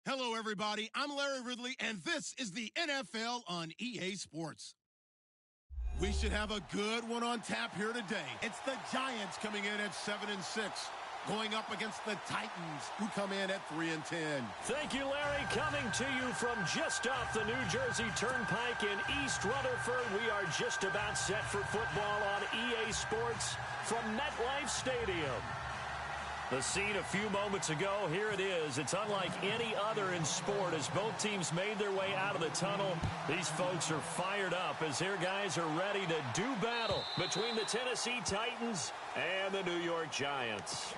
Hello, everybody. I'm Larry Ridley, and this is the NFL on EA Sports. We should have a good one on tap here today. It's the Giants coming in at 7-6, going up against the Titans, who come in at 3-10. Thank you, Larry. Coming to you from just off the New Jersey Turnpike in East Rutherford, we are just about set for football on EA Sports from MetLife Stadium. The scene a few moments ago, here it is. It's unlike any other in sport as both teams made their way out of the tunnel. These folks are fired up as their guys are ready to do battle between the Tennessee Titans and the New York Giants.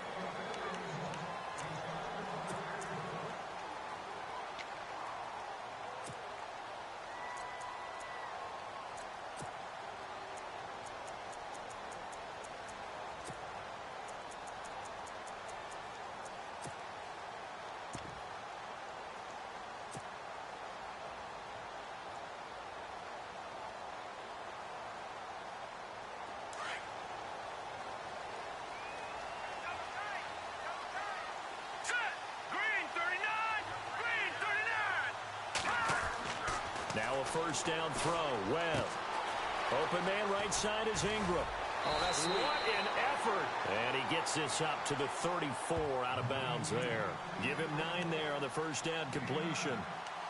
Now a first down throw. Webb. Open man right side is Ingram. Oh, that's sweet. What an effort. And he gets this up to the 34 out of bounds there. Give him 9 there on the first down completion.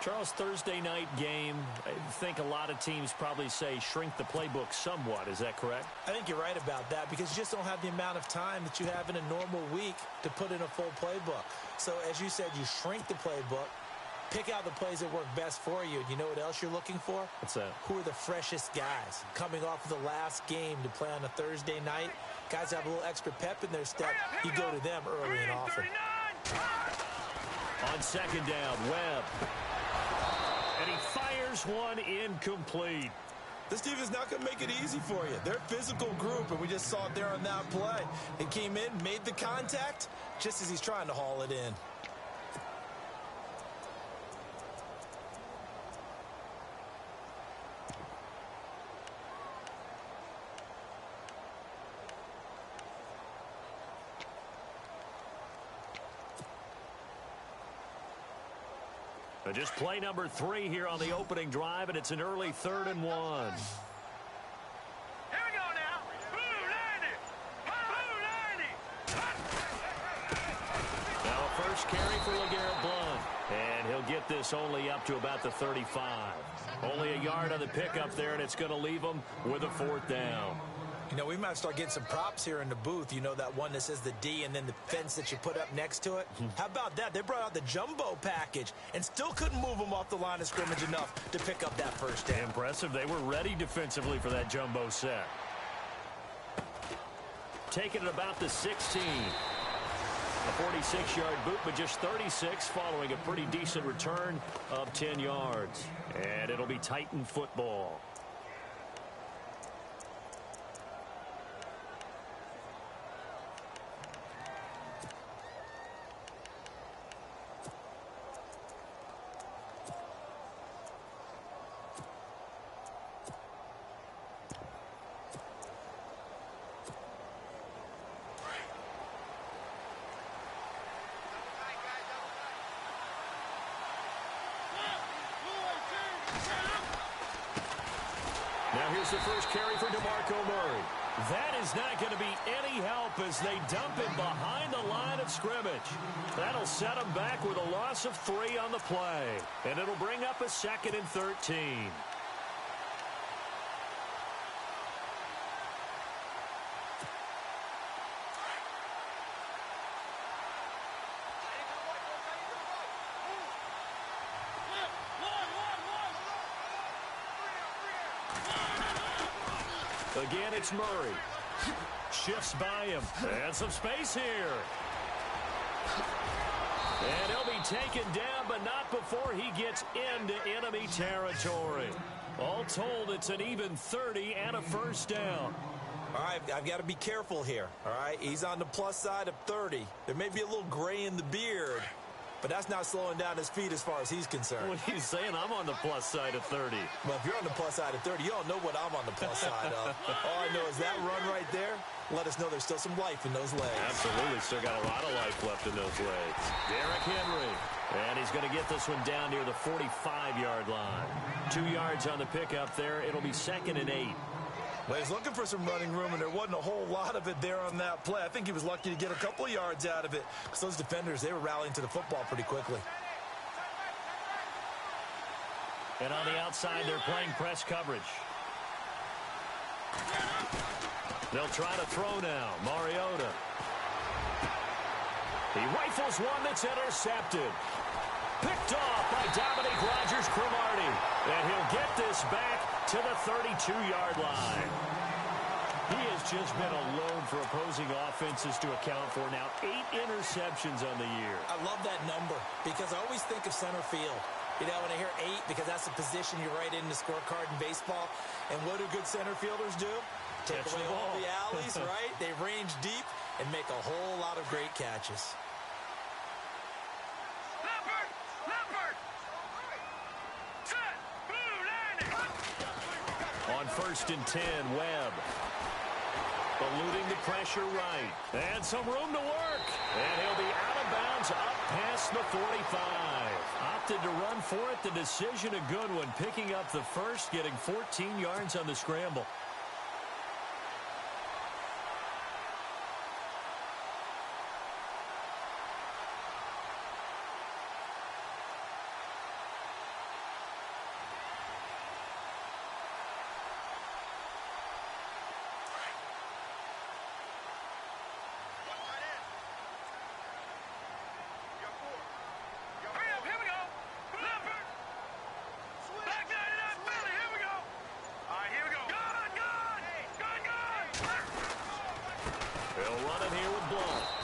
Charles, Thursday night game, I think a lot of teams probably say shrink the playbook somewhat. Is that correct? I think you're right about that because you just don't have the amount of time that you have in a normal week to put in a full playbook. So, as you said, you shrink the playbook. Pick out the plays that work best for you. You know what else you're looking for? What's that? Who are the freshest guys coming off of the last game to play on a Thursday night? Guys have a little extra pep in their step. You go to them early and often. On second down, Webb. And he fires one incomplete. This team is not going to make it easy for you. They're a physical group, and we just saw it there on that play. He came in, made the contact, just as he's trying to haul it in. Just play number 3 here on the opening drive, and it's an early 3rd and 1. Here we go now. Blue 90. Blue 90. Now a first carry for LeGarrette Blount. And he'll get this only up to about the 35. Only a yard on the pickup there, and it's going to leave him with a 4th down. You know, we might start getting some props here in the booth. You know, that one that says the D and then the fence that you put up next to it? How about that? They brought out the jumbo package and still couldn't move them off the line of scrimmage enough to pick up that first down. Impressive. They were ready defensively for that jumbo set. Taking it about the 16. A 46-yard boot, but just 36 following a pretty decent return of 10 yards. And it'll be Titan football. Now here's the first carry for DeMarco Murray. That is not going to be any help as they dump him behind the line of scrimmage. That'll set him back with a loss of 3 on the play. And it'll bring up a 2nd and 13. Again, it's Murray. Shifts by him. And some space here. And he'll be taken down, but not before he gets into enemy territory. All told, it's an even 30 and a first down. All right, I've got to be careful here. All right, he's on the plus side of 30. There may be a little gray in the beard, but that's not slowing down his feet as far as he's concerned. What are you saying? I'm on the plus side of 30. Well, if you're on the plus side of 30, you don't know what I'm on the plus side of. All I know is that run right there let us know there's still some life in those legs. Absolutely. Still got a lot of life left in those legs. Derrick Henry. And he's going to get this one down near the 45-yard line. 2 yards on the pickup there. It'll be 2nd and 8. Well, he's looking for some running room, and there wasn't a whole lot of it there on that play. I think he was lucky to get a couple of yards out of it because those defenders, they were rallying to the football pretty quickly. And on the outside, they're playing press coverage. They'll try to throw now. Mariota. He rifles one that's intercepted. Picked off by Dominique Rodgers-Cromartie. And he'll get this back to the 32-yard line. He has just been alone for opposing offenses to account for now 8 interceptions on the year. I love that number because I always think of center field. You know, when I hear 8, because that's the position you write in the scorecard in baseball. And what do good center fielders do? Take away all the alleys, right? They range deep and make a whole lot of great catches. On 1st and 10, Webb. Eluding the pressure right. And some room to work. And he'll be out of bounds up past the 45. Opted to run for it. The decision a good one. Picking up the first, getting 14 yards on the scramble.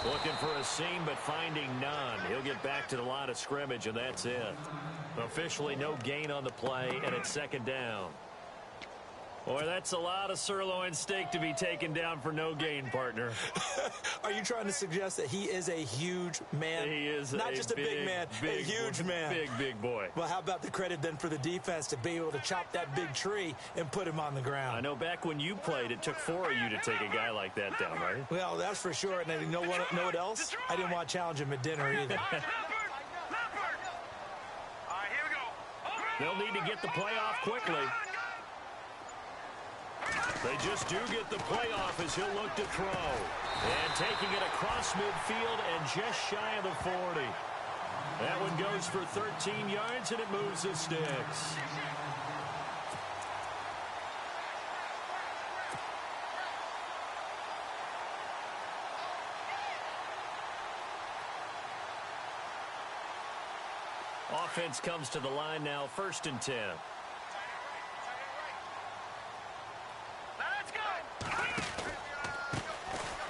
Looking for a seam, but finding none. He'll get back to the line of scrimmage, and that's it. Officially no gain on the play, and it's 2nd down. Boy, that's a lot of sirloin steak to be taken down for no gain, partner. Are you trying to suggest that he is a huge man? He is not just a big man, a huge man. Big boy. Well, how about the credit then for the defense to be able to chop that big tree and put him on the ground? I know back when you played, it took 4 of you to take a guy like that down, right? Well, that's for sure. And you know what else? I didn't want to challenge him at dinner either. They'll need to get the play off quickly. They just do get the play off as he'll look to throw. And taking it across midfield and just shy of the 40. That one goes for 13 yards, and it moves the sticks. Offense comes to the line now, 1st and 10.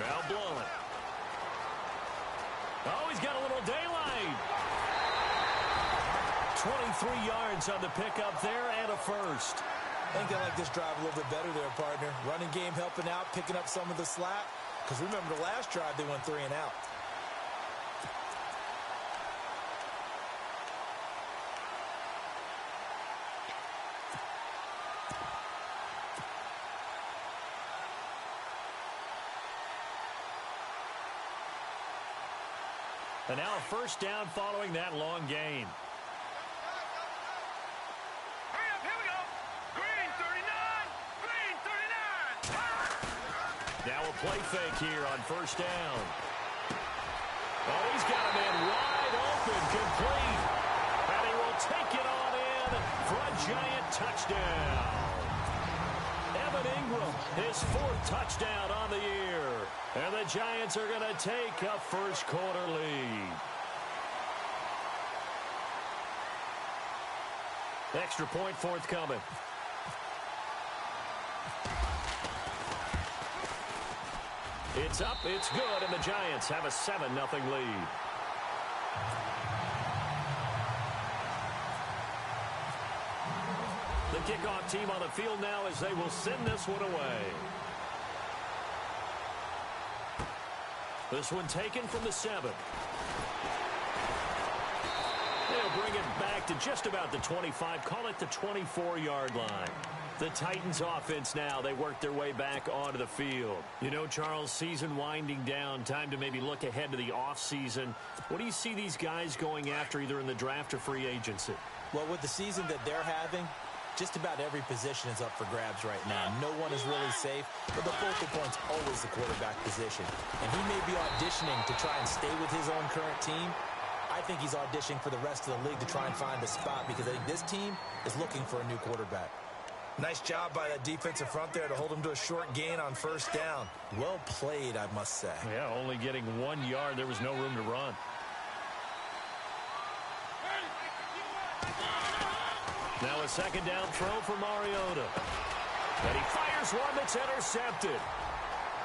Now blowing. Oh, he's got a little daylight. 23 yards on the pickup there and a first. I think I like this drive a little bit better there, partner. Running game helping out, picking up some of the slack. Because remember the last drive, they went 3 and out. And now a first down following that long gain. Hurry up, here we go. Green 39. Green 39. Now a play fake here on 1st down. Oh, he's got a man wide open, complete. And he will take it on in for a giant touchdown. Evan Ingram, his 4th touchdown on the year. And the Giants are going to take a first-quarter lead. Extra point forthcoming. It's up, it's good, and the Giants have a 7-0 lead. The kickoff team on the field now as they will send this one away. This one taken from the 7. They'll bring it back to just about the 25. Call it the 24-yard line. The Titans offense now, they work their way back onto the field. You know, Charles, season winding down, time to maybe look ahead to the offseason. What do you see these guys going after either in the draft or free agency? Well, with the season that they're having, just about every position is up for grabs right now. No one is really safe, but the focal point's always the quarterback position. And he may be auditioning to try and stay with his own current team. I think he's auditioning for the rest of the league to try and find a spot because I think this team is looking for a new quarterback. Nice job by that defensive front there to hold him to a short gain on first down. Well played, I must say. Yeah, only getting 1 yard. There was no room to run. Now a second down throw for Mariota. And he fires one that's intercepted.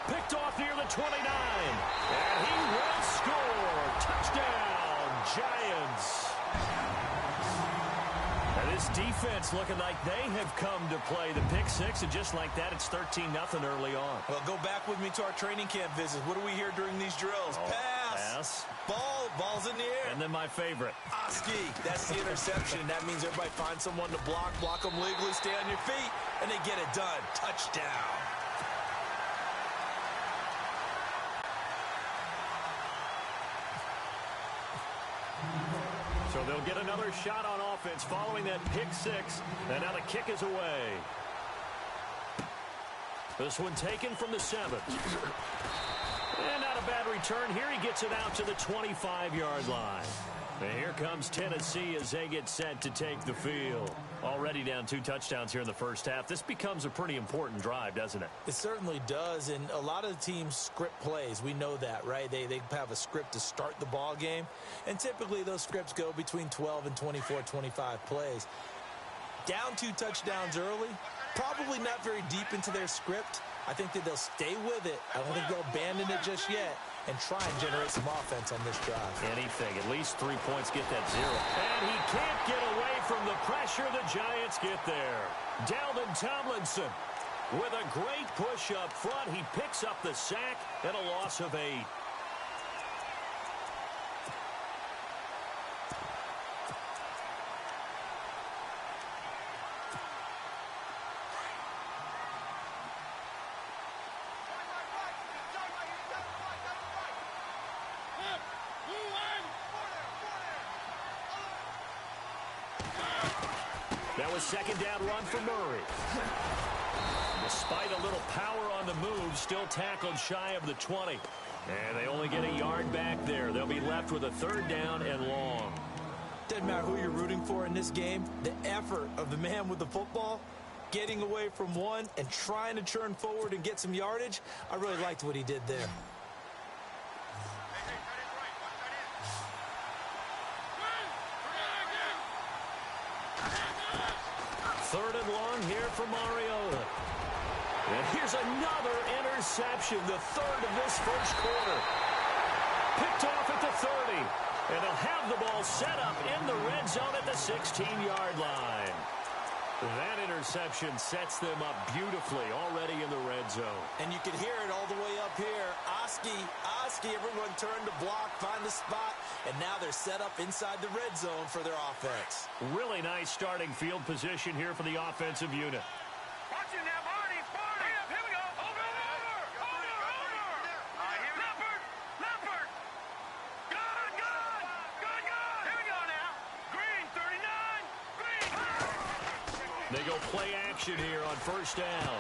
Picked off near the 29. And he will score. Touchdown, Giants. And this defense looking like they have come to play the pick six, and just like that, it's 13-0 early on. Well, go back with me to our training camp visits. What do we hear during these drills? Pass. Ball's in the air. And then my favorite. Oski, that's the interception. That means everybody finds someone to block them legally, stay on your feet, and they get it done. Touchdown. So they'll get another shot on offense following that pick six. And now the kick is away. This one taken from the 7. And not a bad return. Here he gets it out to the 25-yard line. And here comes Tennessee as they get set to take the field. Already down 2 touchdowns here in the first half. This becomes a pretty important drive, doesn't it? It certainly does, and a lot of the teams script plays. We know that, right? They have a script to start the ball game, and typically those scripts go between 12 and 24, 25 plays. Down 2 touchdowns early, probably not very deep into their script. I think that they'll stay with it. I don't think they'll abandon it just yet and try and generate some offense on this drive. Anything. At least 3 points, get that 0. And he can't get away from the pressure. The Giants get there. Dalvin Tomlinson with a great push up front. He picks up the sack and a loss of 8. That was second down run for Murray. Despite a little power on the move, still tackled shy of the 20. And they only get a yard back there. They'll be left with a 3rd down and long. Doesn't matter who you're rooting for in this game. The effort of the man with the football, getting away from one and trying to churn forward and get some yardage, I really liked what he did there. Third and long here for Mariota. And here's another interception, the 3rd of this first quarter. Picked off at the 30. And they'll have the ball set up in the red zone at the 16-yard line. That interception sets them up beautifully already in the red zone. And you can hear it all the way up here. Oski, everyone turned to block, find the spot, and now they're set up inside the red zone for their offense. Really nice starting field position here for the offensive unit. Watch it now, Barney. Here we go. Over. Leopard. Good. Here we go now. Green, 39. Green. They go play action here on first down.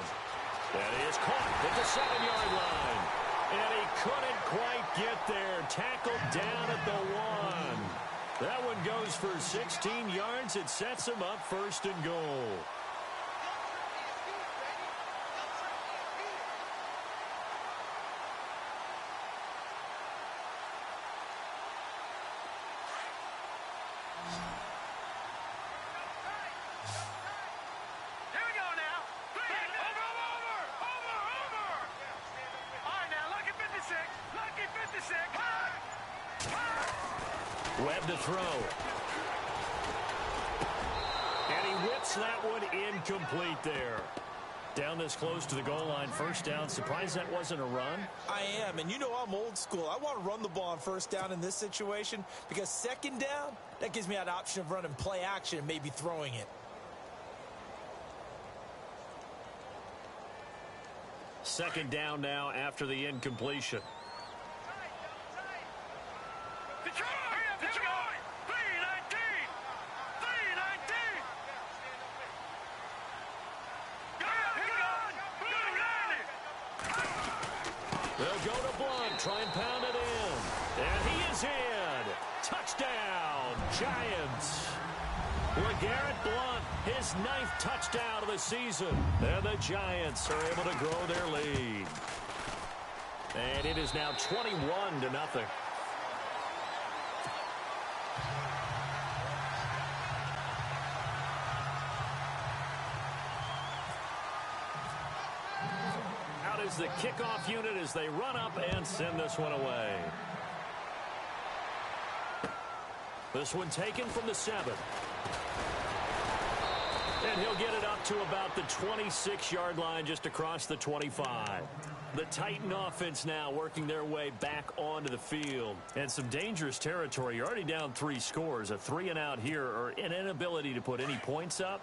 That is caught at the 7-yard line. And he couldn't quite get there. Tackled down at the 1. That one goes for 16 yards. It sets him up 1st and goal. Webb to throw. And he whips that one incomplete there. Down this close to the goal line, first down. Surprised that wasn't a run? I am, and you know I'm old school. I want to run the ball on first down in this situation because second down, that gives me that option of running play action and maybe throwing it. second down now after the incompletion. Detroit! 319! 319! They'll go to Blunt, try and pound it in. And he is in. Touchdown, Giants. LeGarrette Blunt, his 9th touchdown of the season. And the Giants are able to grow their lead. And it is now 21-0. Out is the kickoff unit as they run up and send this one away. This one taken from the 7. And he'll get it up to about the 26-yard line, just across the 25. The Titan offense now working their way back onto the field. And some dangerous territory. You're already down 3 scores. A 3-and-out here, or an inability to put any points up.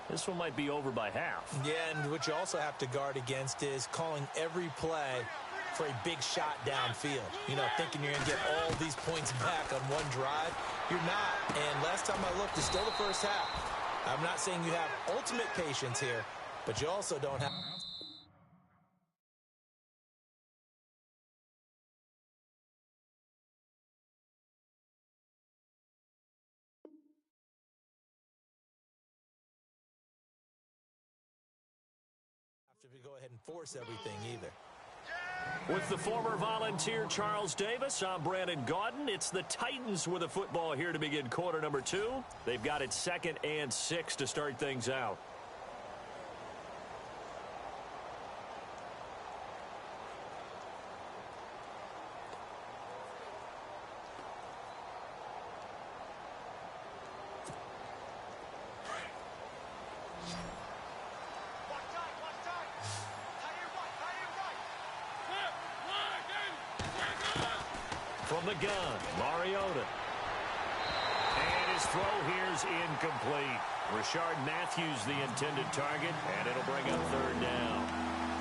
This one might be over by half. Yeah, and what you also have to guard against is calling every play for a big shot downfield. You know, thinking you're going to get all these points back on one drive. You're not. And last time I looked, it's still the first half. I'm not saying you have ultimate patience here, but you also don't have... to go ahead and force everything either. With the former Volunteer Charles Davis, I'm Brandon Gaudin. It's the Titans with the football here to begin quarter number 2. They've got it 2nd and 6 to start things out. From the gun, Mariota. And his throw here's incomplete. Rashard Matthews the intended target, and it'll bring up 3rd down.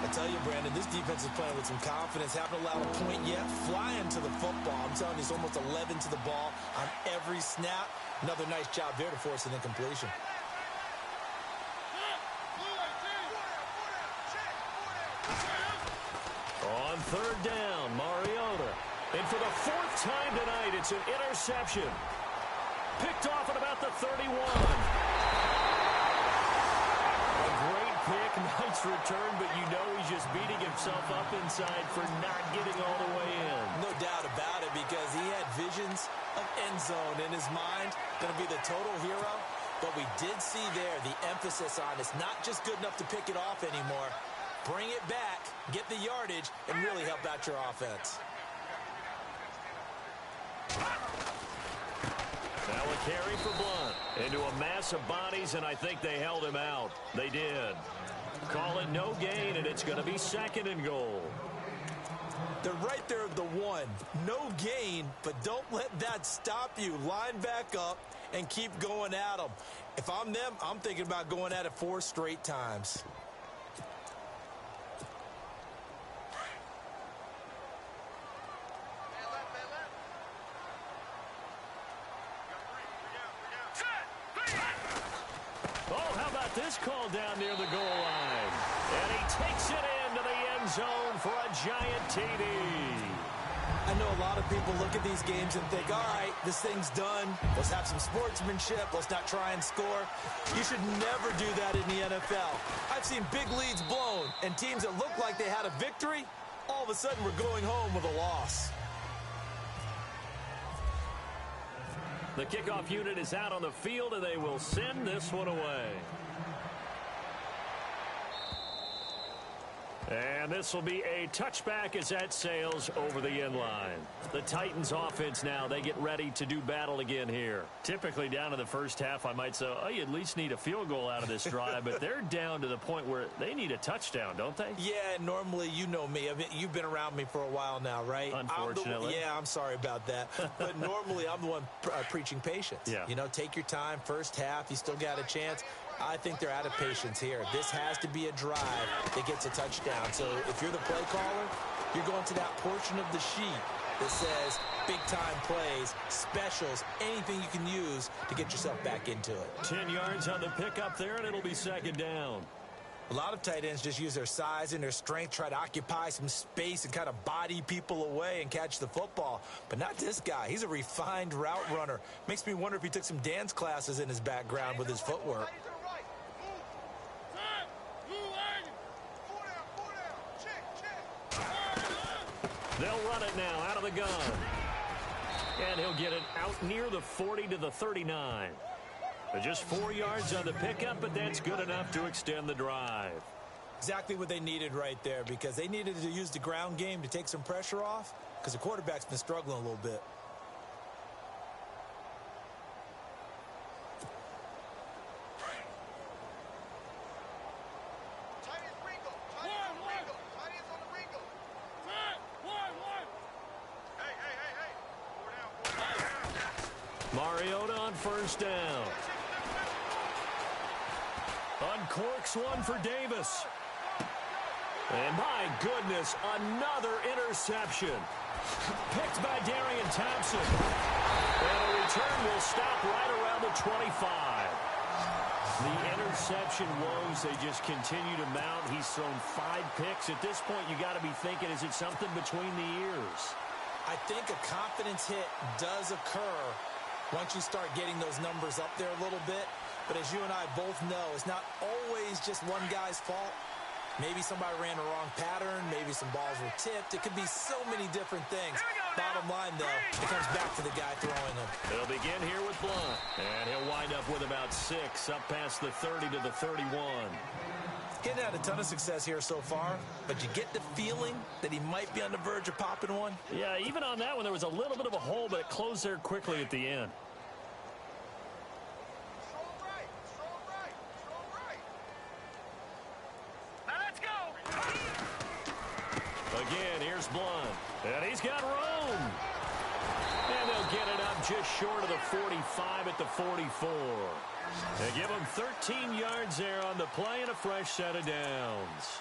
I tell you, Brandon, this defense is playing with some confidence. Haven't allowed a point yet. Flying to the football. I'm telling you, it's almost 11 to the ball on every snap. Another nice job there to force an incompletion. On 3rd down, Mariota. And for the 4th time tonight, it's an interception. Picked off at about the 31. A great pick, nice return, but you know he's just beating himself up inside for not getting all the way in. No doubt about it, because he had visions of end zone in his mind. Going to be the total hero. But we did see there the emphasis on it's not just good enough to pick it off anymore. Bring it back, get the yardage, and really help out your offense. Now a carry for Blunt into a mass of bodies, and I think they held him out. They did. Call it no gain, and it's going to be 2nd and goal. They're right there at the 1. No gain, but don't let that stop you. Line back up and keep going at them. If I'm them, I'm thinking about going at it 4 straight times. This call down near the goal line. And he takes it into the end zone for a giant TD. I know a lot of people look at these games and think, all right, this thing's done. Let's have some sportsmanship. Let's not try and score. You should never do that in the NFL. I've seen big leads blown, and teams that look like they had a victory, all of a sudden we're going home with a loss. The kickoff unit is out on the field, and they will send this one away. And this will be a touchback as that sails over the end line. The Titans offense now, they get ready to do battle again here. Typically down in the first half, I might say, oh, you at least need a field goal out of this drive, but they're down to the point where they need a touchdown, don't they? Yeah, normally, you know me. I mean, you've been around me for a while now, right? Unfortunately. I'm sorry about that. But normally, I'm the one preaching patience. Yeah. You know, take your time, first half, you still got a chance. I think they're out of patience here. This has to be a drive that gets a touchdown. So if you're the play caller, you're going to that portion of the sheet that says big-time plays, specials, anything you can use to get yourself back into it. 10 yards on the pickup there, and it'll be second down. A lot of tight ends just use their size and their strength, try to occupy some space and kind of body people away and catch the football. But not this guy. He's a refined route runner. Makes me wonder if he took some dance classes in his background with his footwork. They'll run it now out of the gun. And he'll get it out near the 40 to the 39. Just 4 yards on the pickup, but that's good enough to extend the drive. Exactly what they needed right there, because they needed to use the ground game to take some pressure off, because the quarterback's been struggling a little bit. Mariota on first down. Uncorks one for Davis. And my goodness, another interception. Picked by Darian Thompson. And a return will stop right around the 25. The interception woes, they just continue to mount. He's thrown 5 picks. At this point, you got to be thinking, is it something between the ears? I think a confidence hit does occur once you start getting those numbers up there a little bit. But as you and I both know, it's not always just one guy's fault. Maybe somebody ran the wrong pattern. Maybe some balls were tipped. It could be so many different things. Bottom line, though, it comes back to the guy throwing them. They'll begin here with Blunt. And he'll wind up with about 6 up past the 30 to the 31. Getting had a ton of success here so far, but you get the feeling that he might be on the verge of popping one. Yeah, even on that one, there was a little bit of a hole, but it closed there quickly at the end. Again, here's Blunt. And he's got room. And they'll get it up just short of the 45 at the 44. They give him 13 yards there on the play and a fresh set of downs.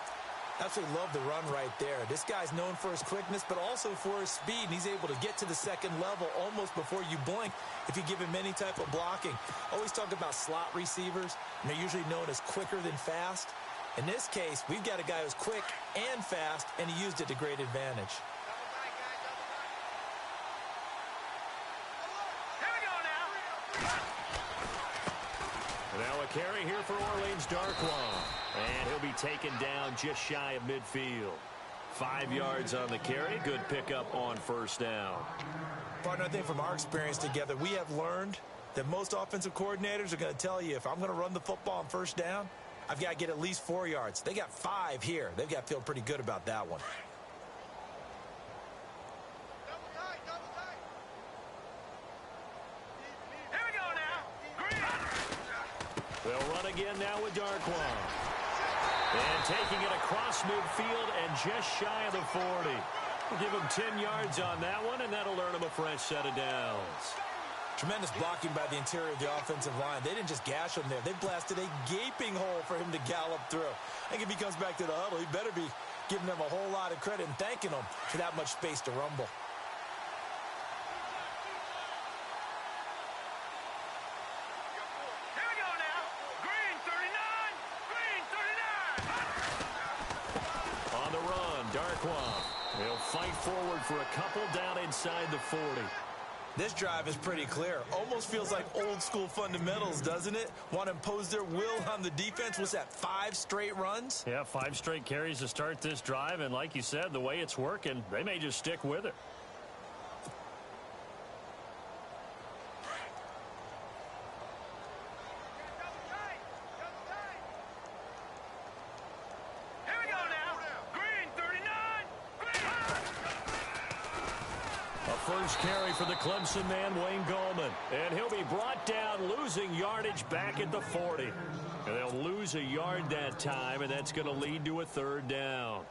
Absolutely love the run right there. This guy's known for his quickness, but also for his speed. And he's able to get to the second level almost before you blink if you give him any type of blocking. Always talk about slot receivers, and they're usually known as quicker than fast. In this case, we've got a guy who's quick and fast, and he used it to great advantage. Now a carry here for Orleans Darkwa. And he'll be taken down just shy of midfield. 5 yards on the carry. Good pickup on first down. Partner, I think from our experience together, we have learned that most offensive coordinators are going to tell you, if I'm going to run the football on first down, I've got to get at least 4 yards. They got 5 here. They've got to feel pretty good about that one. Here we go now. Green. They'll run again now with Darkwa. And taking it across midfield and just shy of the 40. We'll give him 10 yards on that one, and that'll earn him a fresh set of downs. Tremendous blocking by the interior of the offensive line. They didn't just gash him there. They blasted a gaping hole for him to gallop through. I think if he comes back to the huddle, he better be giving them a whole lot of credit and thanking them for that much space to rumble. Here we go now. Green 39. Green 39. On the run, Darkwa. He'll fight forward for a couple down inside the 40. This drive is pretty clear. Almost feels like old school fundamentals, doesn't it? Want to impose their will on the defense. Was that 5 straight runs? Yeah, 5 straight carries to start this drive. And like you said, the way it's working, they may just stick with it. Here we go now. Green 39. First carry for the Clemson man, Wayne Gallman. And he'll be brought down, losing yardage back at the 40. And they'll lose a yard that time, and that's going to lead to a third down.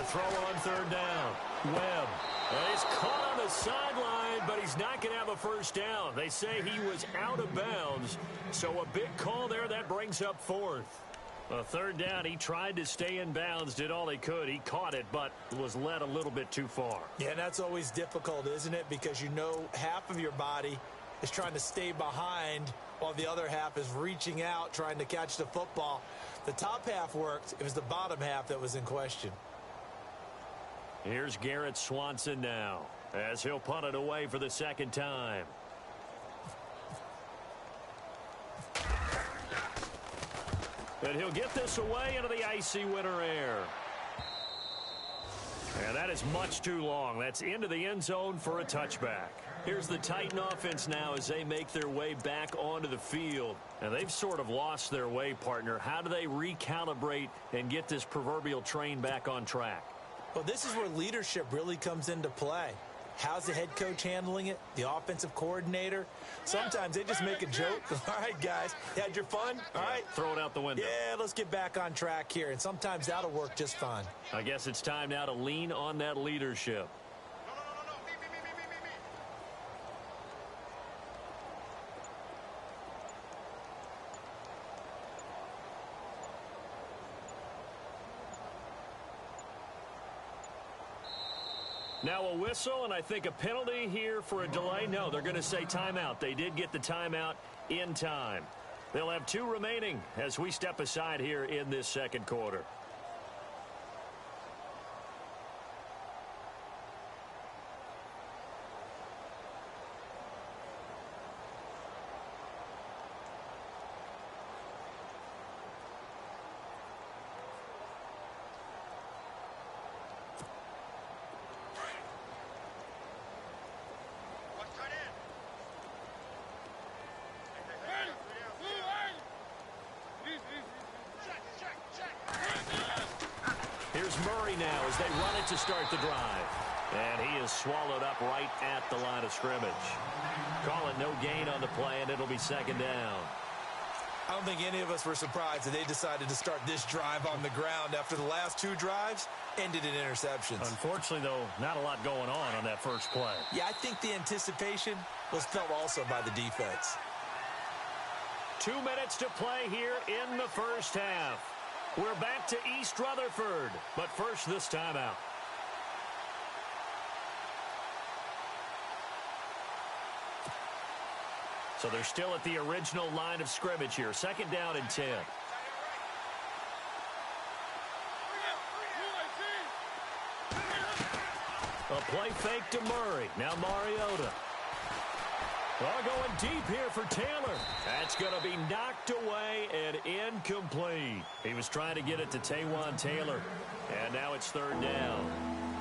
throw on third down. Webb. He's caught on the sideline, but he's not going to have a first down. They say he was out of bounds, so a big call there. That brings up fourth. A third down, he tried to stay in bounds, did all he could. He caught it, but was led a little bit too far. Yeah, and that's always difficult, isn't it? Because you know half of your body is trying to stay behind while the other half is reaching out, trying to catch the football. The top half worked. It was the bottom half that was in question. Here's Garrett Swanson now, as he'll punt it away for the second time. And he'll get this away into the icy winter air. And that is much too long. That's into the end zone for a touchback. Here's the Titan offense now as they make their way back onto the field. And they've sort of lost their way, partner. How do they recalibrate and get this proverbial train back on track? Well, this is where leadership really comes into play. How's the head coach handling it? The offensive coordinator? Sometimes they just make a joke. All right, guys, you had your fun? All right. Throw it out the window. Yeah, let's get back on track here. And sometimes that'll work just fine. I guess it's time now to lean on that leadership. Now a whistle, and I think a penalty here for a delay. No, they're going to say timeout. They did get the timeout in time. They'll have 2 remaining as we step aside here in this second quarter. Murray now as they run it to start the drive. And he is swallowed up right at the line of scrimmage. Call it no gain on the play, and it'll be second down. I don't think any of us were surprised that they decided to start this drive on the ground after the last 2 drives ended in interceptions. Unfortunately, though, not a lot going on that first play. Yeah, I think the anticipation was felt also by the defense. 2 minutes to play here in the first half. We're back to East Rutherford, but first this timeout. So they're still at the original line of scrimmage here. Second down and 10. A play fake to Murray. Now Mariota. Going deep here for Taylor. That's going to be knocked away and incomplete. He was trying to get it to Taywan Taylor, and now it's third down.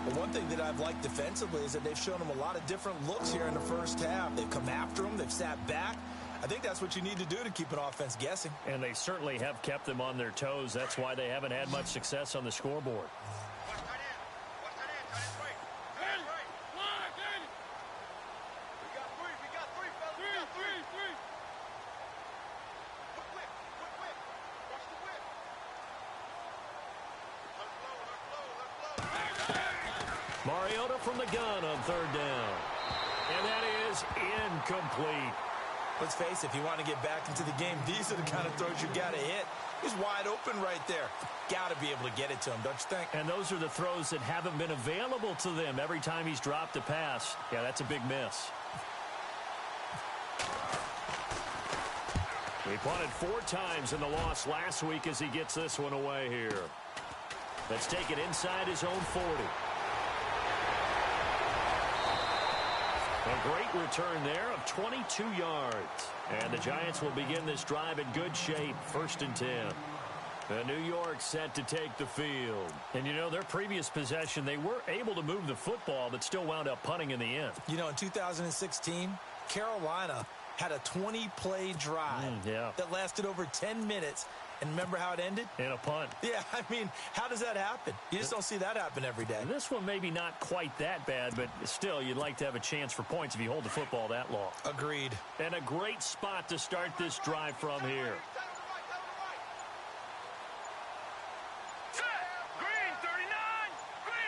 Well, one thing that I've liked defensively is that they've shown him a lot of different looks here in the first half. They've come after him. They've sat back. I think that's what you need to do to keep an offense guessing. And they certainly have kept them on their toes. That's why they haven't had much success on the scoreboard. Mariota from the gun on third down. And that is incomplete. Let's face it, if you want to get back into the game, these are the kind of throws you got to hit. He's wide open right there. Got to be able to get it to him, don't you think? And those are the throws that haven't been available to them every time he's dropped a pass. Yeah, that's a big miss. He punted 4 times in the loss last week as he gets this one away here. Let's take it inside his own 40. A great return there of 22 yards. And the Giants will begin this drive in good shape, 1st and 10. New York set to take the field. And, you know, their previous possession, they were able to move the football, but still wound up punting in the end. You know, in 2016, Carolina had a 20-play drive that lasted over 10 minutes. And remember how it ended? In a punt. Yeah, I mean, how does that happen? You just don't see that happen every day. And this one maybe not quite that bad, but still, you'd like to have a chance for points if you hold the football that long. Agreed. And a great spot to start this drive from here. Green 39. Green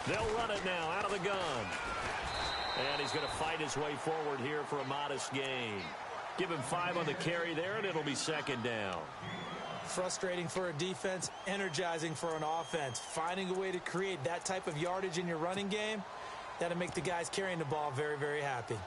They'll run it now out of the gun. And he's going to fight his way forward here for a modest gain. Give him 5 on the carry there, and it'll be second down. Frustrating for a defense, energizing for an offense. Finding a way to create that type of yardage in your running game, that'll make the guys carrying the ball very, very happy.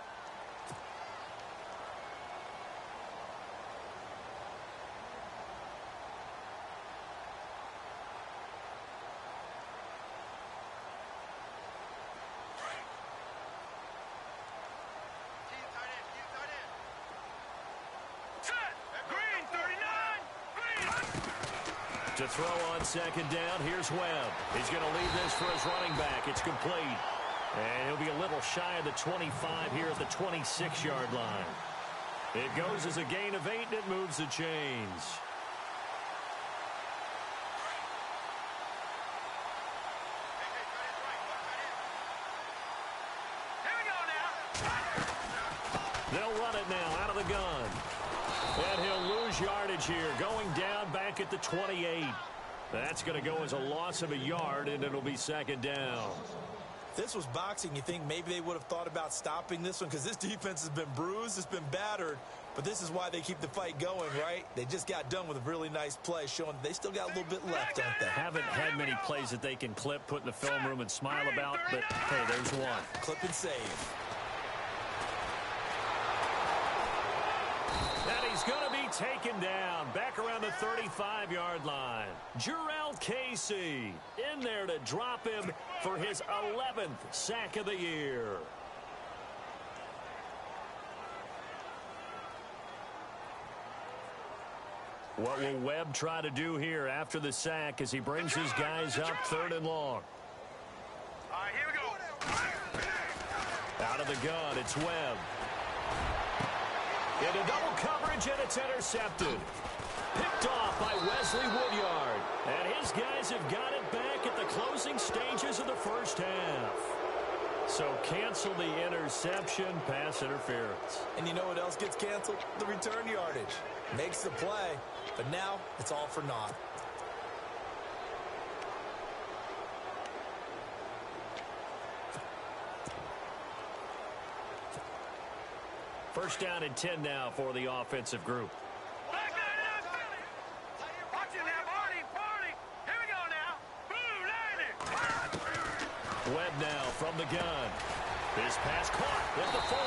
To throw on second down, here's Webb. He's going to leave this for his running back. It's complete. And he'll be a little shy of the 25 here at the 26-yard line. It goes as a gain of 8, and it moves the chains. They'll run it now out of the gun. And he'll lose yardage here, going down back at the 28. That's going to go as a loss of a yard, and it'll be second down. If this was boxing, you think maybe they would have thought about stopping this one, because this defense has been bruised, it's been battered, but this is why they keep the fight going, right? They just got done with a really nice play, showing they still got a little bit left, don't they? Haven't had many plays that they can clip, put in the film room, and smile about, but hey, there's one. Clip and save. And he's going to be taken down back around the 35-yard line. Jarrell Casey in there to drop him for his 11th sack of the year. What will Webb try to do here after the sack as he brings his guys up 3rd and long? All right, here we go. Out of the gun, it's Webb. Into double coverage, and it's intercepted. Picked off by Wesley Woodyard. And his guys have got it back at the closing stages of the first half. So cancel the interception, pass interference. And you know what else gets canceled? The return yardage. Makes the play, but now it's all for naught. First down and 10 now for the offensive group. Watching that party. Here we go now. Boo, Webb now from the gun. His pass caught at the 4.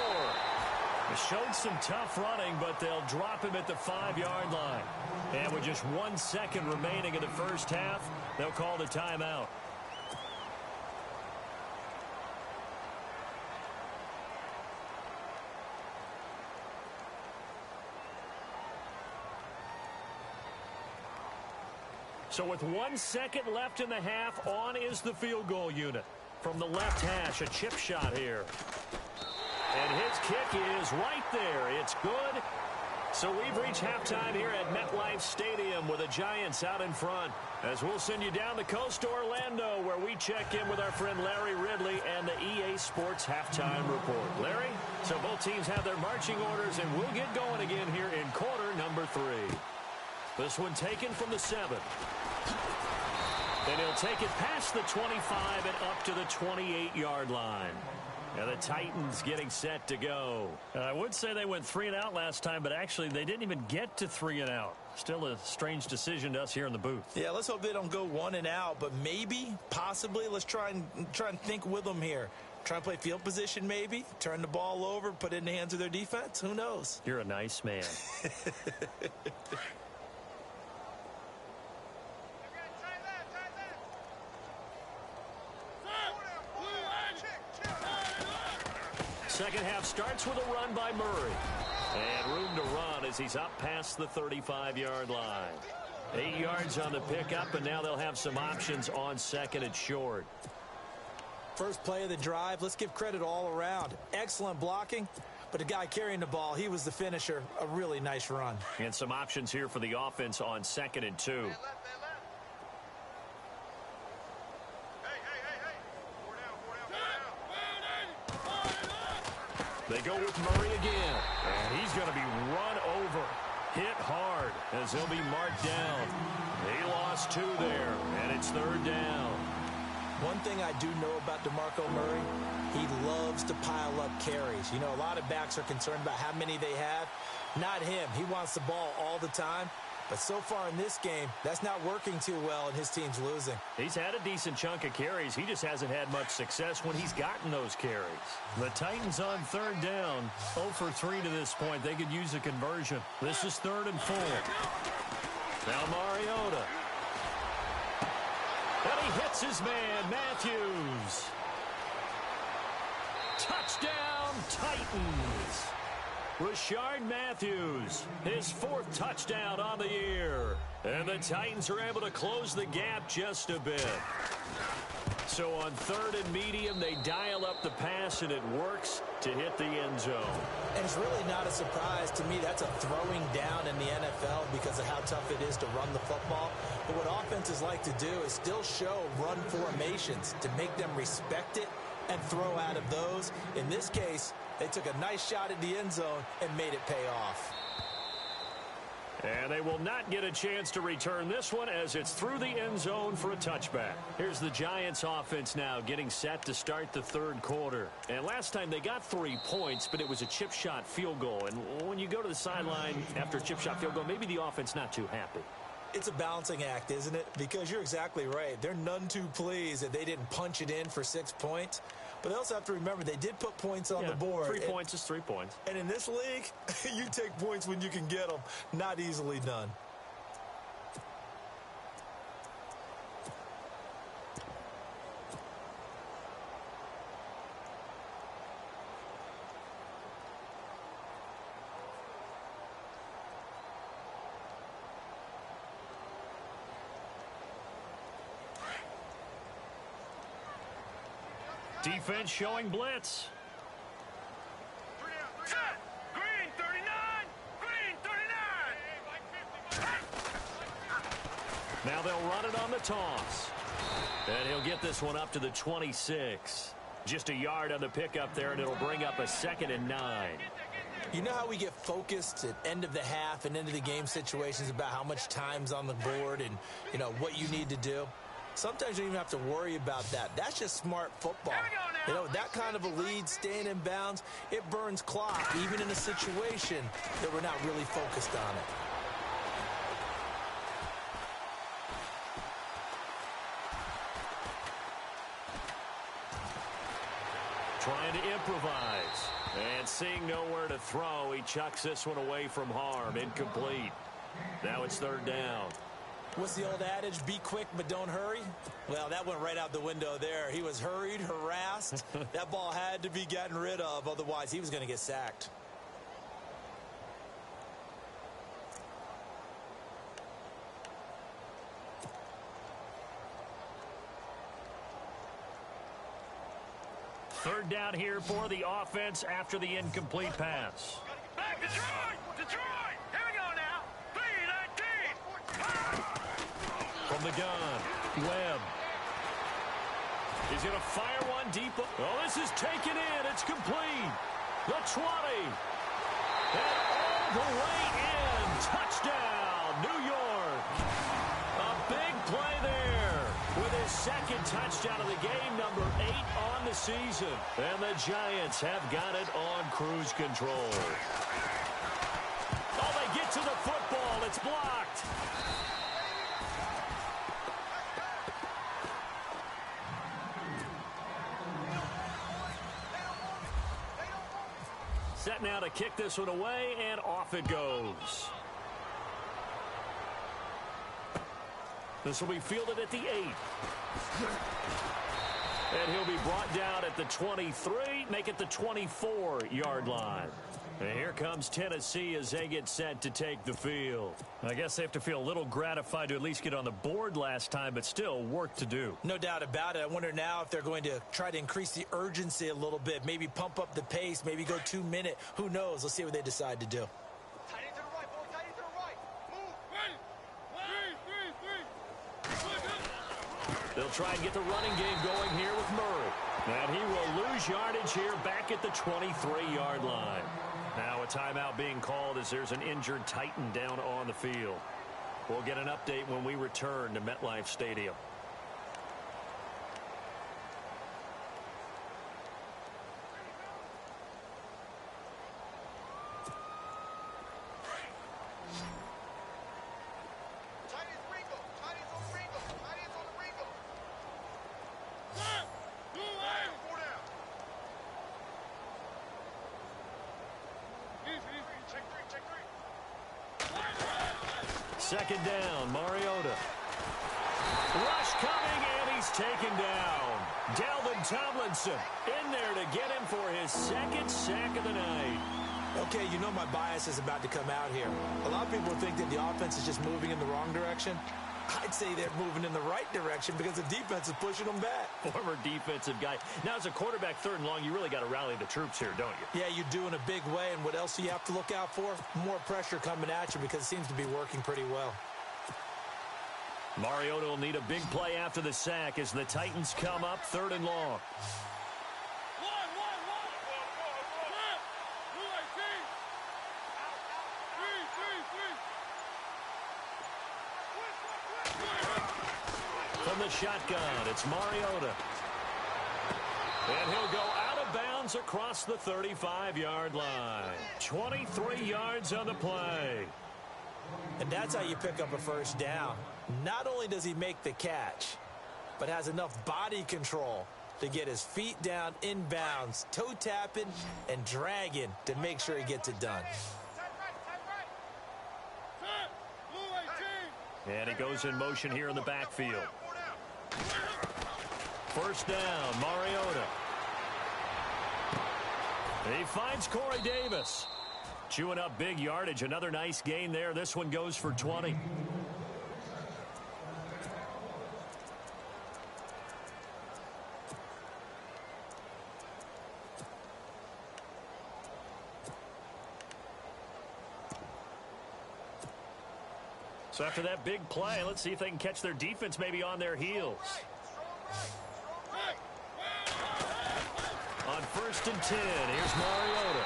It showed some tough running, but they'll drop him at the 5-yard line. And with just 1 second remaining in the first half, they'll call the timeout. So with 1 second left in the half, on is the field goal unit. From the left hash, a chip shot here. And his kick is right there. It's good. So we've reached halftime here at MetLife Stadium with the Giants out in front. As we'll send you down the coast to Orlando, where we check in with our friend Larry Ridley and the EA Sports Halftime Report. Larry, so both teams have their marching orders, and we'll get going again here in quarter number 3. This one taken from the 7. And he'll take it past the 25 and up to the 28-yard line. Now the Titans getting set to go. I would say they went 3 and out last time, but actually they didn't even get to 3 and out. Still a strange decision to us here in the booth. Yeah, let's hope they don't go 1 and out, but maybe, possibly, let's try and think with them here. Try and play field position maybe, turn the ball over, put it in the hands of their defense. Who knows? You're a nice man. Second half starts with a run by Murray. And room to run as he's up past the 35-yard line. 8 yards on the pickup, and now they'll have some options on second and short. First play of the drive, let's give credit all around. Excellent blocking, but the guy carrying the ball, he was the finisher. A really nice run. And some options here for the offense on second and 2. They go with Murray again, and he's going to be run over, hit hard as he'll be marked down. He lost 2 there, and it's 3rd down. One thing I do know about DeMarco Murray, he loves to pile up carries. You know, a lot of backs are concerned about how many they have. Not him. He wants the ball all the time. But so far in this game, that's not working too well, and his team's losing. He's had a decent chunk of carries. He just hasn't had much success when he's gotten those carries. The Titans on 3rd down. 0 for 3 to this point. They could use a conversion. This is 3rd and 4. Now Mariota. And he hits his man, Matthews. Touchdown, Titans. Rashard Matthews, his 4th touchdown on the year. And the Titans are able to close the gap just a bit. So on 3rd and medium, they dial up the pass, and it works to hit the end zone. And it's really not a surprise to me. That's a throwing down in the NFL because of how tough it is to run the football. But what offenses like to do is still show run formations to make them respect it and throw out of those. In this case, they took a nice shot at the end zone and made it pay off. And they will not get a chance to return this one as it's through the end zone for a touchback. Here's the Giants offense now getting set to start the 3rd quarter. And last time they got 3 points, but it was a chip shot field goal. And when you go to the sideline after a chip shot field goal, maybe the offense not too happy. It's a balancing act, isn't it? Because you're exactly right. They're none too pleased that they didn't punch it in for 6 points. But they also have to remember they did put points on the board. 3 points is 3 points. And in this league, you take points when you can get them. Not easily done. Defense showing blitz. Set. Green 39. Green 39. Now they'll run it on the toss. And he'll get this one up to the 26. Just a yard on the pickup there, and it'll bring up a 2nd and 9. You know how we get focused at end of the half and end of the game situations about how much time's on the board and, you know, what you need to do? Sometimes you don't even have to worry about that. That's just smart football. You know, that kind of a lead, staying in bounds, it burns clock, even in a situation that we're not really focused on it. Trying to improvise. And seeing nowhere to throw, he chucks this one away from harm. Incomplete. Now it's 3rd down. What's the old adage, be quick but don't hurry? Well, that went right out the window there. He was hurried, harassed. That ball had to be gotten rid of, otherwise he was going to get sacked. Third down here for the offense after the incomplete pass. Back Detroit! Detroit! Here we go now. 3-19. From the gun, Webb. He's going to fire one deep. Oh, this is taken in. It's complete. The 20. And all the way in. Touchdown, New York. A big play there with his 2nd touchdown of the game, number 8 on the season. And the Giants have got it on cruise control. Oh, they get to the football. It's blocked. Set now to kick this one away, and off it goes. This will be fielded at the 8. And he'll be brought down at the 23, make it the 24-yard line. And here comes Tennessee as they get set to take the field. I guess they have to feel a little gratified to at least get on the board last time, but still work to do. No doubt about it. I wonder now if they're going to try to increase the urgency a little bit, maybe pump up the pace, maybe go 2-minute. Who knows? Let's see what they decide to do. Tight end to the right, boy. Tight end to the right. Move. They'll try and get the running game going here with Murray. And he will lose yardage here back at the 23-yard line. Now a timeout being called as there's an injured Titan down on the field. We'll get an update when we return to MetLife Stadium. 2nd down, Mariota. Rush coming, and he's taken down. Dalvin Tomlinson in there to get him for his 2nd sack of the night. Okay, you know my bias is about to come out here. A lot of people think that the offense is just moving in the wrong direction. I'd say they're moving in the right direction because the defense is pushing them back. Former defensive guy. Now, as a quarterback, 3rd and long, you really got to rally the troops here, don't you? Yeah, you do in a big way. And what else do you have to look out for? More pressure coming at you because it seems to be working pretty well. Mariota will need a big play after the sack as the Titans come up 3rd and long. From the shotgun, it's Mariota. And he'll go out of bounds across the 35-yard line. 23 yards on the play. And that's how you pick up a 1st down. Not only does he make the catch, but has enough body control to get his feet down inbounds, toe tapping and dragging to make sure he gets it done. And he goes in motion here in the backfield. 1st down, Mariota. He finds Corey Davis. Chewing up big yardage. Another nice gain there. This one goes for 20. So after that big play, let's see if they can catch their defense maybe on their heels. On 1st and 10, here's Mariota.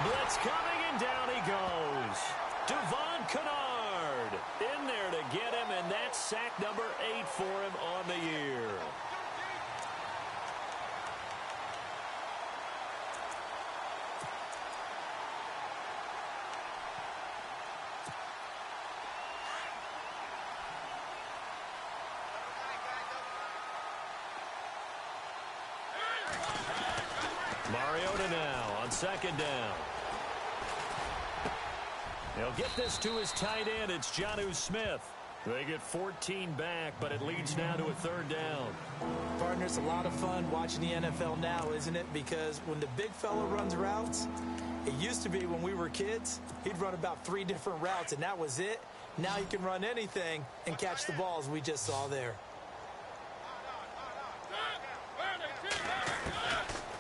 Blitz coming, and down he goes. Devon Kennard in there to get him, and that's sack number 8 for him on the year. Mariota now on 2nd down. He'll get this to his tight end. It's Jonnu Smith. They get 14 back, but it leads now to a 3rd down. Partner, it's a lot of fun watching the NFL now, isn't it? Because when the big fella runs routes, it used to be when we were kids, he'd run about 3 different routes, and that was it. Now he can run anything and catch the balls we just saw there.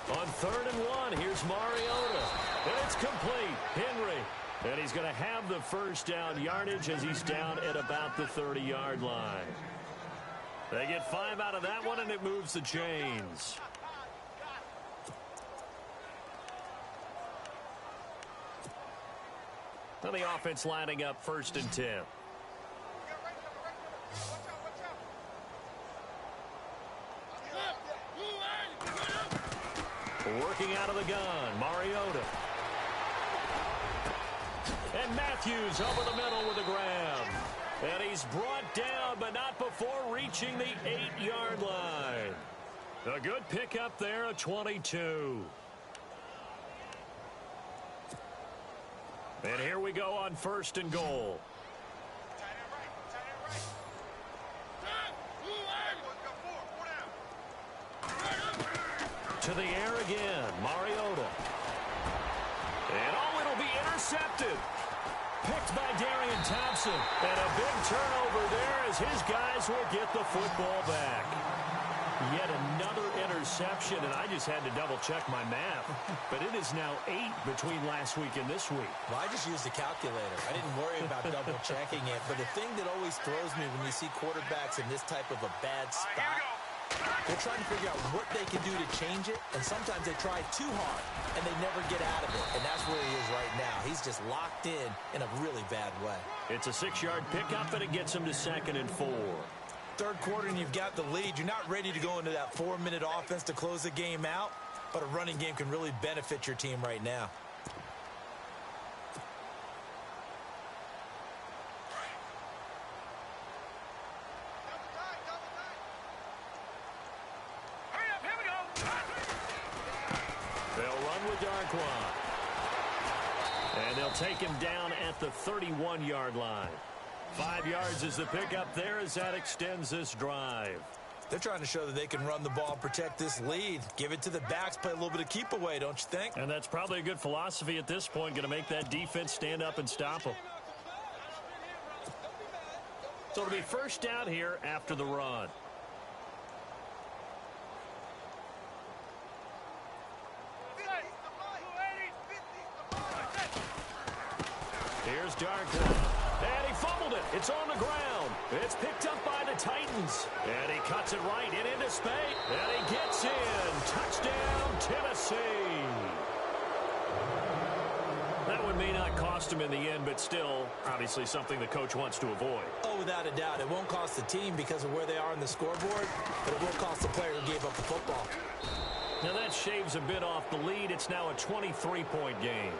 On 3rd and 1, here's Mariota. And it's complete. Henry. And he's going to have the 1st down yardage as he's down at about the 30-yard line. They get 5 out of that one, and it moves the chains. Now the offense lining up 1st and 10. Working out of the gun, Mariota. And Matthews over the middle with a grab. And he's brought down, but not before reaching the 8-yard line. A good pickup there, a 22. And here we go on 1st and goal. To the air again, Mariota. And it'll be intercepted. Picked by Darian Thompson. And a big turnover there as his guys will get the football back. Yet another interception, and I just had to double-check my math. But it is now 8 between last week and this week. Well, I just used a calculator. I didn't worry about double-checking it. But the thing that always throws me when you see quarterbacks in this type of a bad spot, they're trying to figure out what they can do to change it, and sometimes they try too hard, and they never get out of it, and that's where he is right now. He's just locked in a really bad way. It's a 6-yard pickup, and it gets him to 2nd and 4. 3rd quarter, and you've got the lead. You're not ready to go into that 4-minute offense to close the game out, but a running game can really benefit your team right now. And they'll take him down at the 31-yard line. 5 yards is the pickup there as that extends this drive. They're trying to show that they can run the ball and protect this lead. Give it to the backs, play a little bit of keep away, don't you think? And that's probably a good philosophy at this point, going to make that defense stand up and stop them. So it'll be first down here after the run. Here's Darkwood. And he fumbled it. It's on the ground. It's picked up by the Titans. And he cuts it right and into space. And he gets in. Touchdown, Tennessee. That one may not cost him in the end, but still, obviously something the coach wants to avoid. Oh, without a doubt. It won't cost the team because of where they are on the scoreboard, but it will cost the player who gave up the football. Now that shaves a bit off the lead. It's now a 23-point game.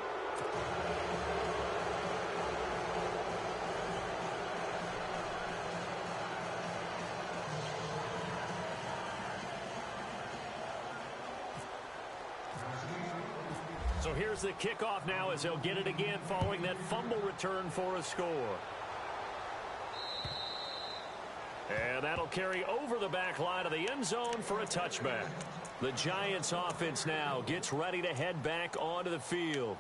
So here's the kickoff now as he'll get it again following that fumble return for a score. And that'll carry over the back line of the end zone for a touchback. The Giants offense now gets ready to head back onto the field.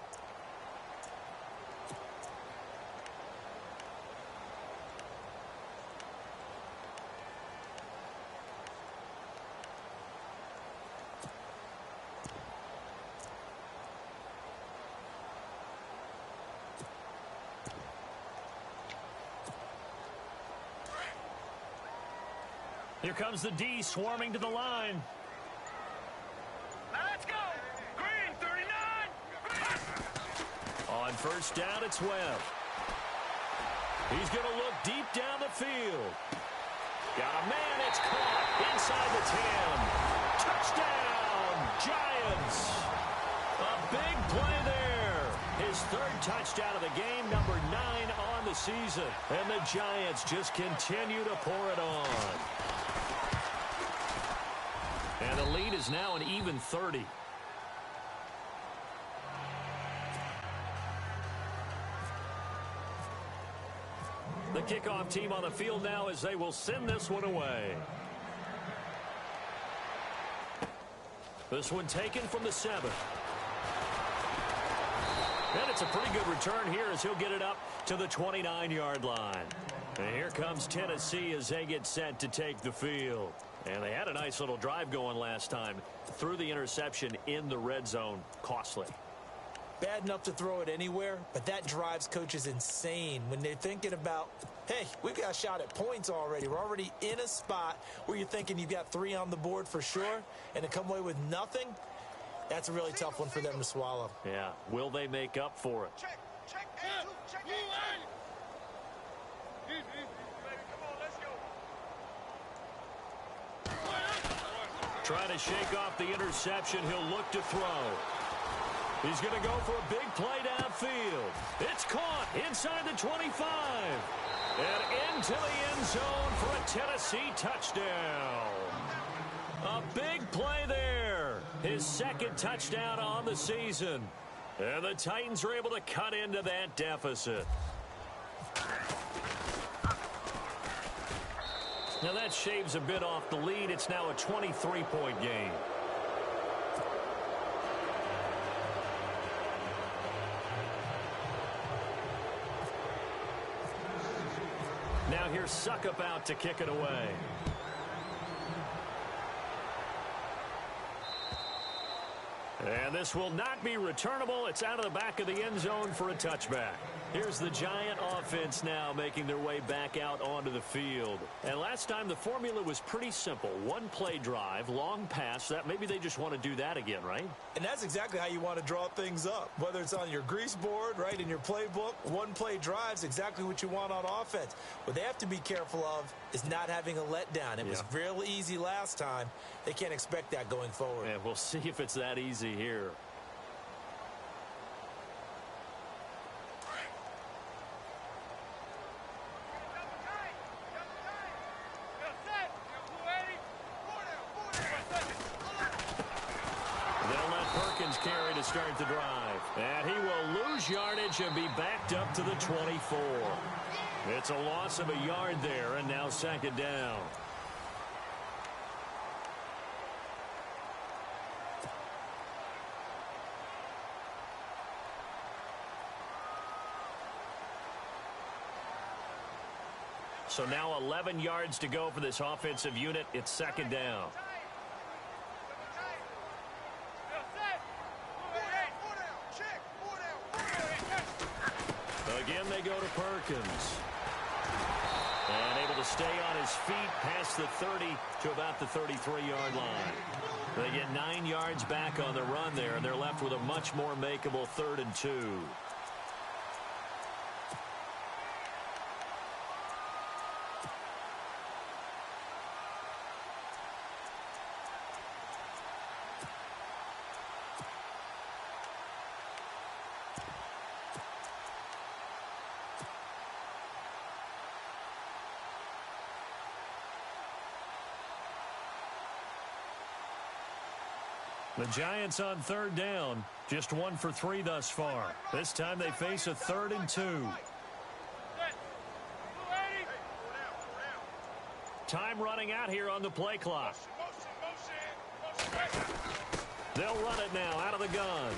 Here comes the D swarming to the line. Let's go. Green 39. On first down, it's Webb. He's going to look deep down the field. Got a man. It's caught inside the 10. Touchdown, Giants. A big play there. His third touchdown of the game, number 9 on the season. And the Giants just continue to pour it on. And the lead is now an even 30. The kickoff team on the field now as they will send this one away. This one taken from the 7. And it's a pretty good return here as he'll get it up to the 29-yard line. And here comes Tennessee as they get set to take the field. And they had a nice little drive going last time. Threw the interception in the red zone. Costly. Bad enough to throw it anywhere, but that drives coaches insane when they're thinking about, hey, we've got a shot at points already. We're already in a spot where you're thinking you've got 3 on the board for sure, and to come away with nothing, that's a really tough one for them to swallow. Yeah. Will they make up for it? Check. Check. Trying to shake off the interception. He'll look to throw. He's going to go for a big play downfield. It's caught inside the 25. And into the end zone for a Tennessee touchdown. A big play there. His second touchdown on the season. And the Titans are able to cut into that deficit. Now that shaves a bit off the lead. It's now a 23-point game. Now here's Suckup out to kick it away. And this will not be returnable. It's out of the back of the end zone for a touchback. Here's the Giant offense now making their way back out onto the field. And last time the formula was pretty simple. One play drive, long pass. That maybe they just want to do that again, right? And that's exactly how you want to draw things up. Whether it's on your grease board, right, in your playbook, one play drive's exactly what you want on offense. What they have to be careful of is not having a letdown. It was real easy last time. They can't expect that going forward. And we'll see if it's that easy here. Carry to start the drive. And he will lose yardage and be backed up to the 24. It's a loss of a yard there, and now second down. So now 11 yards to go for this offensive unit. It's second down. Again, they go to Perkins. And able to stay on his feet past the 30 to about the 33-yard line. They get 9 yards back on the run there, and they're left with a much more makeable 3rd and 2. The Giants on 3rd down, just 1 for 3 thus far. This time they face a 3rd and 2. Time running out here on the play clock. They'll run it now out of the gun.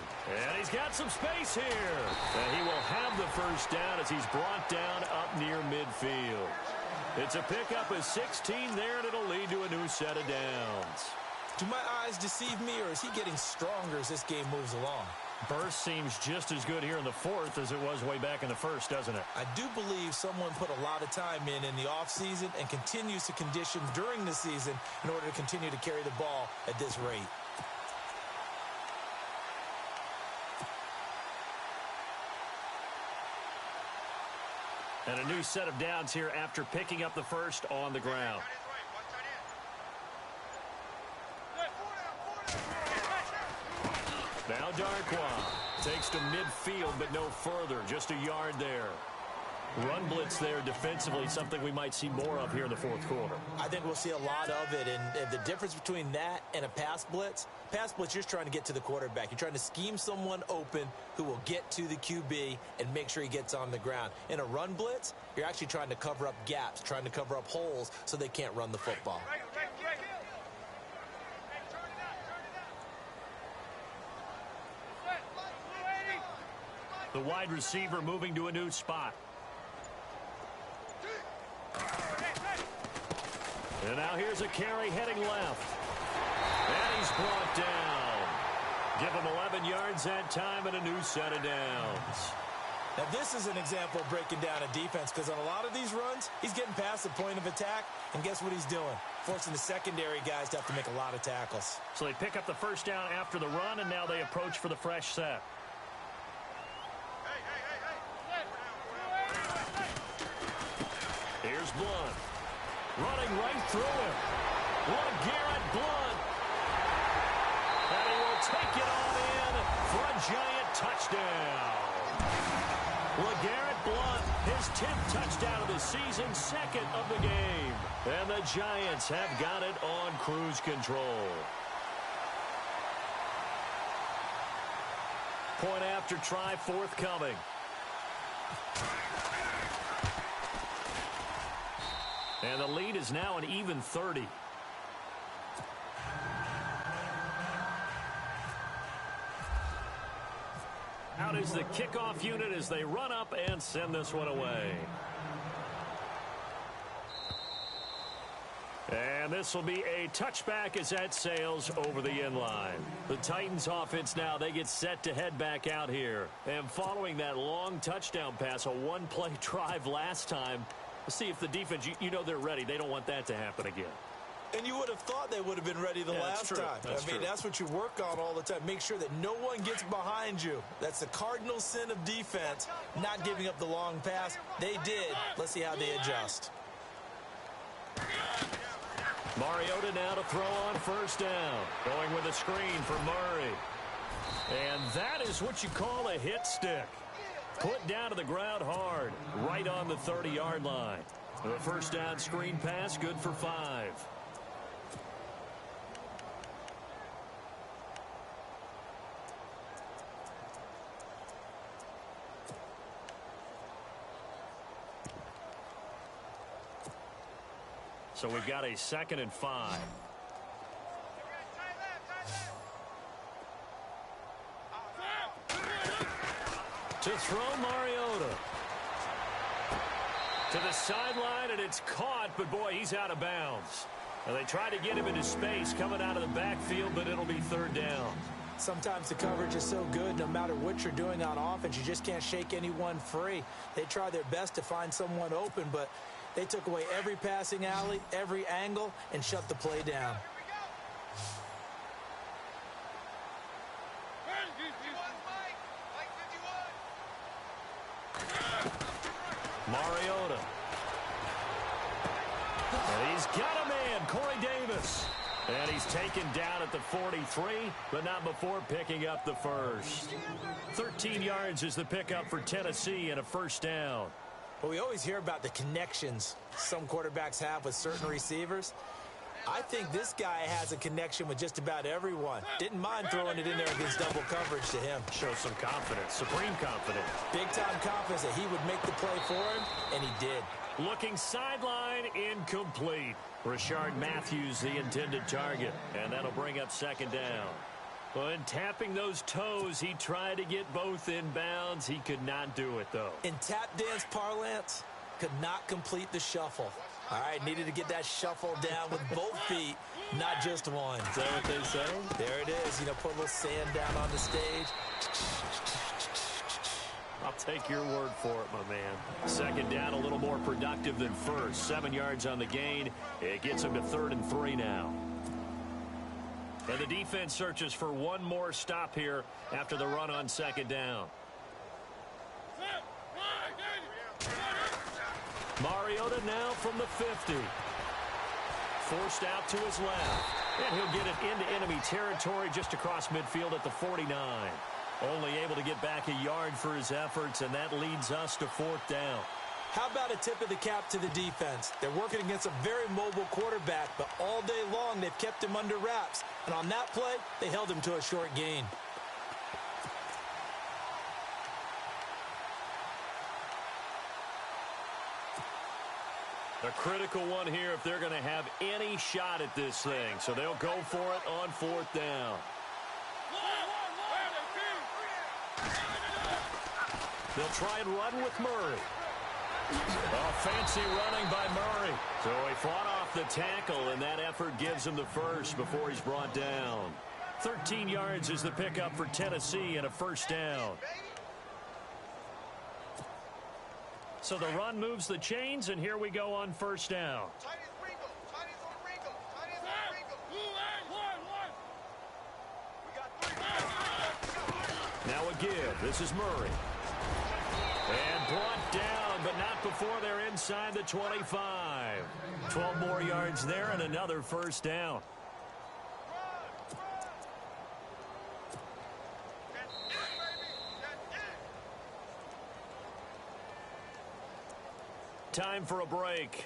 And he's got some space here. And he will have the first down as he's brought down up near midfield. It's a pickup of 16 there, and it'll lead to a new set of downs. Do my eyes deceive me, or is he getting stronger as this game moves along? Burst seems just as good here in the 4th as it was way back in the 1st, doesn't it? I do believe someone put a lot of time in the offseason and continues to condition during the season in order to continue to carry the ball at this rate. And a new set of downs here after picking up the first on the ground. Now Darkwa takes to midfield, but no further. Just a yard there. Run blitz there defensively, something we might see more of here in the 4th quarter. I think we'll see a lot of it, and the difference between that and a pass blitz, you're just trying to get to the quarterback. You're trying to scheme someone open who will get to the QB and make sure he gets on the ground. In a run blitz, you're actually trying to cover up gaps, trying to cover up holes so they can't run the football. The wide receiver moving to a new spot. And now here's a carry heading left. And he's brought down. Give him 11 yards that time and a new set of downs. Now this is an example of breaking down a defense, because on a lot of these runs, he's getting past the point of attack, and guess what he's doing? Forcing the secondary guys to have to make a lot of tackles. So they pick up the first down after the run, and now they approach for the fresh set. Here's Blunt. Running right through him. LeGarrette Blunt. And he will take it on in for a Giant touchdown. LeGarrette Blunt, his 10th touchdown of the season, 2nd of the game. And the Giants have got it on cruise control. Point after try forthcoming. And the lead is now an even 30. Out is the kickoff unit as they run up and send this one away. And this will be a touchback as that sails over the end line. The Titans offense now, they get set to head back out here. And following that long touchdown pass, a one-play drive last time, let's see if the defense, you know they're ready. They don't want that to happen again. And you would have thought they would have been ready the last time. I mean, that's what you work on all the time. Make sure that no one gets behind you. That's the cardinal sin of defense, not giving up the long pass. They did. Let's see how they adjust. Mariota now to throw on first down. Going with a screen for Murray. And that is what you call a hit stick. Put down to the ground hard, right on the 30-yard line. The first down screen pass, good for 5. So we've got a 2nd and 5. To throw, Mariota. To the sideline, and it's caught, but boy, he's out of bounds. And they try to get him into space coming out of the backfield, but it'll be 3rd down. Sometimes the coverage is so good, no matter what you're doing on offense, you just can't shake anyone free. They try their best to find someone open, but they took away every passing alley, every angle, and shut the play down. Mariota. And he's got a man, Corey Davis. And he's taken down at the 43, but not before picking up the first. 13 yards is the pickup for Tennessee and a 1st down. Well, we always hear about the connections some quarterbacks have with certain receivers. I think this guy has a connection with just about everyone. Didn't mind throwing it in there against double coverage to him. Shows some confidence, supreme confidence. Big-time confidence that he would make the play for him, and he did. Looking sideline, incomplete. Rashard Matthews, the intended target, and that'll bring up 2nd down. When tapping those toes, he tried to get both in bounds. He could not do it, though. In tap dance parlance, could not complete the shuffle. All right, needed to get that shuffle down with both feet, not just one. Is that what they say? There it is. You know, put a little sand down on the stage. I'll take your word for it, my man. 2nd down, a little more productive than first. 7 yards on the gain. It gets him to 3rd and 3 now. And the defense searches for one more stop here after the run on 2nd down. Mariota now from the 50. Forced out to his left. And he'll get it into enemy territory just across midfield at the 49. Only able to get back a yard for his efforts, and that leads us to 4th down. How about a tip of the cap to the defense? They're working against a very mobile quarterback, but all day long they've kept him under wraps. And on that play, they held him to a short gain. A critical one here if they're going to have any shot at this thing. So they'll go for it on 4th down. They'll try and run with Murray. Oh, fancy running by Murray. So he fought off the tackle, and that effort gives him the first before he's brought down. 13 yards is the pickup for Tennessee and a 1st down. So the run moves the chains, and here we go on 1st down. Now a give. This is Murray. And brought down, but not before they're inside the 25. 12 more yards there and another 1st down. Time for a break.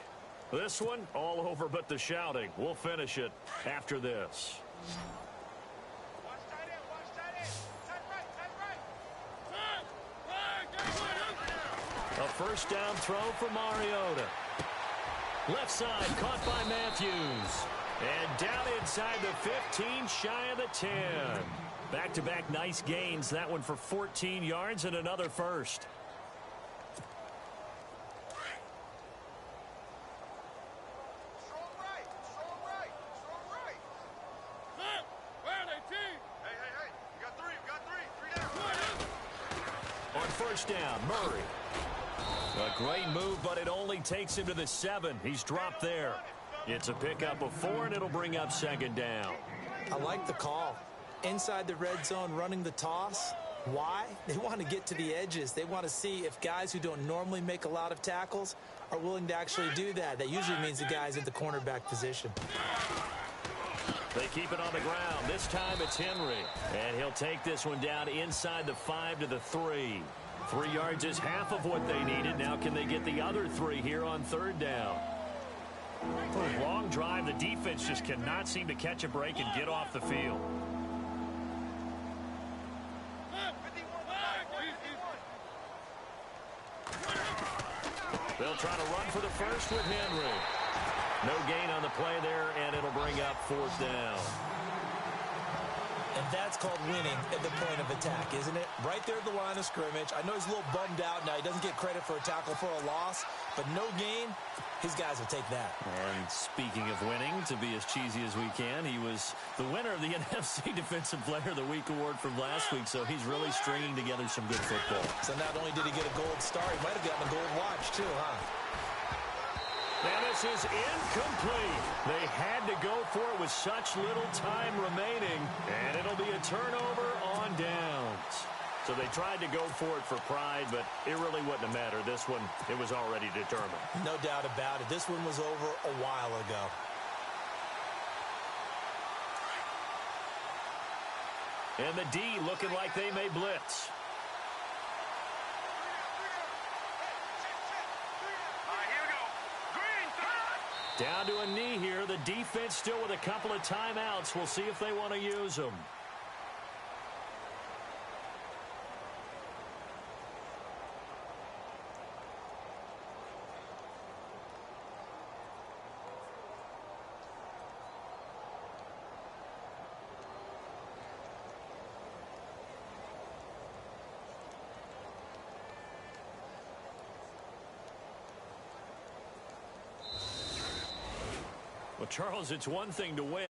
This one, all over but the shouting. We'll finish it after this. A 1st down throw for Mariota. Left side, caught by Matthews. And down inside the 15, shy of the 10. Back-to-back nice gains. That one for 14 yards and another first. On 1st down, Murray. A great move, but it only takes him to the 7. He's dropped there. It's a pickup of 4, and it'll bring up 2nd down. I like the call. Inside the red zone, running the toss. Why? They want to get to the edges. They want to see if guys who don't normally make a lot of tackles are willing to actually do that. That usually means the guy's at the cornerback position. They keep it on the ground. This time it's Henry. And he'll take this one down inside the 5 to the 3. 3 yards is half of what they needed. Now can they get the other 3 here on 3rd down? Long drive. The defense just cannot seem to catch a break and get off the field. They'll try to run for the first with Henry. No gain on the play there, and it'll bring up 4th down. And that's called winning at the point of attack, isn't it? Right there at the line of scrimmage. I know he's a little bummed out now. He doesn't get credit for a tackle for a loss, but no gain, his guys will take that. And speaking of winning, to be as cheesy as we can, he was the winner of the NFC Defensive Player of the Week award from last week, so he's really stringing together some good football. So not only did he get a gold star, he might have gotten a gold watch too, huh? And this is incomplete. They had to go for it with such little time remaining, and it'll be a turnover on downs. So they tried to go for it for pride, but it really wouldn't have mattered. This one, it was already determined. No doubt about it. This one was over a while ago. And the D looking like they may blitz. Down to a knee here. The defense still with a couple of timeouts. We'll see if they want to use them. Well, Charles, it's one thing to win.